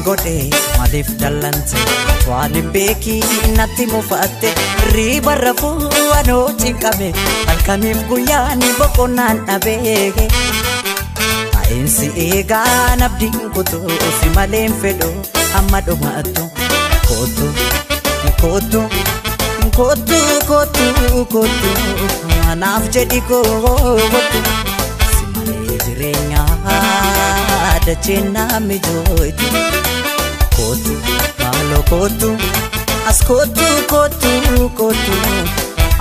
godhe maaliif dallante waan beeki natti mufatte riba rafuu anoo cinqame halkaniif guyyaani boqonnaan dhabeeke ainsi eegaan abdiin kutuu si maleen fedhu amma dhumaattu koottu koottu koottu koottu koottu anaaf jedhi koottu si malee jireenyaa dacheen naami jooytu koottu maaloo koottu as koottu koottu koottu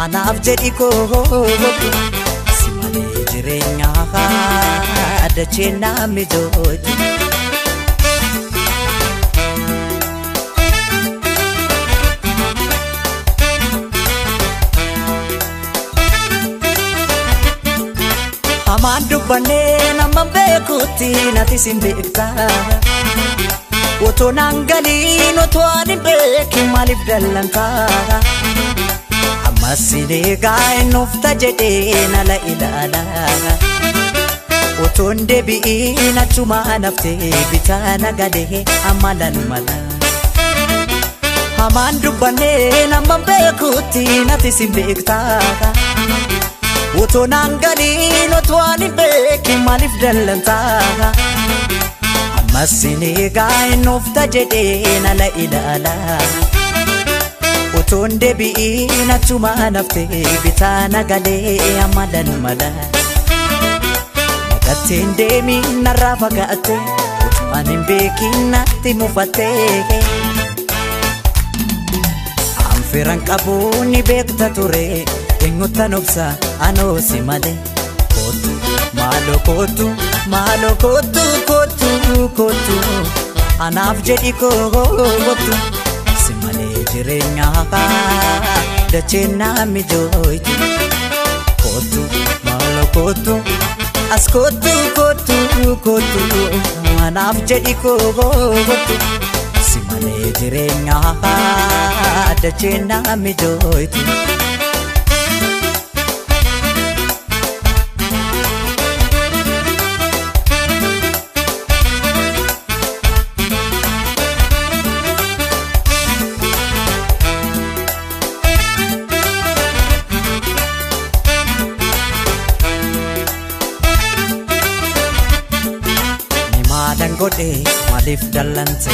anaaf jedhi koottu si malee jireenyaa dacheen naami jooytu. Amaan dubbannee nama beekuutti nati sin beekta otoo naan galiin otoo ani beekin maaliif dallantaa ammas sileegaa ennufta jedhee nala ilaala otoon deebi'iin achumaa naftee bitaa nagalee amma lalmala. Amaan dubbannee nama beekuutti nati sin beekta otoo naan galiin otoo ani beekin maaliif dallantaa ammas sileegaa ennufta jedhee nala ilaala otoon deebi'iin achumaa naftee bitaa nagalee amma lalmala. Nagateen deemiin narraa fagaatte otoo ani beekin natti mufatte anfiran qabuun ni beekta ture eenyutan obsa anoo si malee koottu maaloo koottu maaloo koottu koottu koottu anaaf jedhi koottu si malee jireenyaa dacheen naami jooytu koottu maaloo koottu as koottu koottu koottu anaaf jedhi koottu si malee jireenyaa dacheen naami jooytu. Godhe maaliif dallante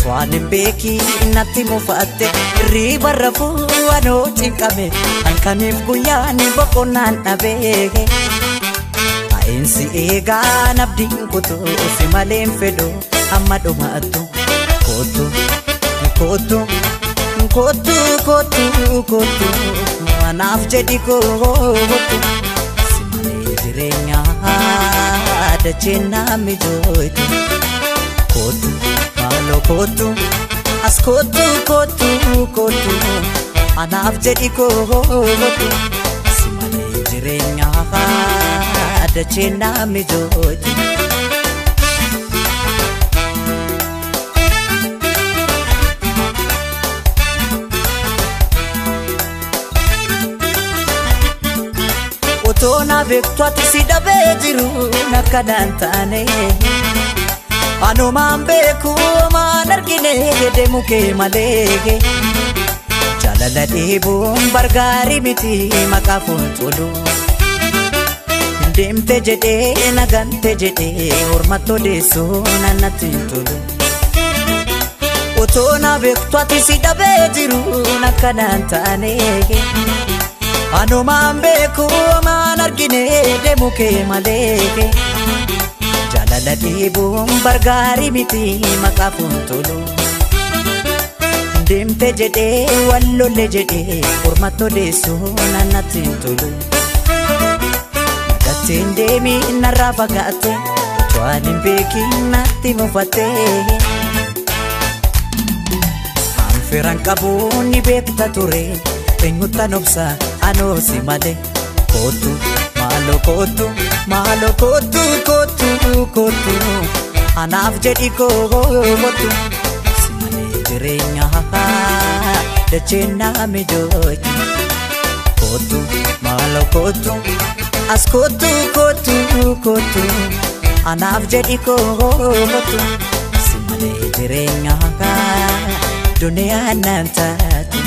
waan beeki natti mufatte riba rafuu anoo cinqame halkaniif guyyaani boqonnaan dhabeeke ainsi eegaan abdiin kutuu si maleen fedhu amma dhumaattu koottu koottu koottu koottu koottu anaaf jedhi koottu si malee jireenyaa dacheen naami jooytu koottu maaloo koottu as koottu koottu koottu anaaf jedhi koottu si malee jireenyaa dacheen naami jooytu. Otoo na beektu ati si dhabee jiru nakkanaan taane anumaan beeku maan argine deemu kee malee jaalala dhiibuun bargaarii miti maqaa fuulduru deemte jedhee nagante jedhee hormatoo deessuun annatti hin tolu. Otoo na beektu ati si dhabee jiru nakkanaan taane anumaan beeku maan argine deemu kee malee jaalala dhiibuun bargaarii miti maqaa fuulduru deemte jedhee wallolle jedhee hormatoo deessuun annatti hin tolu. Nagateen deemiin narraa fagaatte waan hin beekin natti mufatte anfiran qabuun ni beekta ture eenyutan obsa anoo si malee koottu maaloo koottu maaloo koottu koottu koottu anaaf jedhi koottu si malee jireenyaa dacheen naami jooytu koottu maaloo koottu as koottu koottu koottu anaaf jedhi koottu si malee jireenyaa kaa duniyaan naan taatu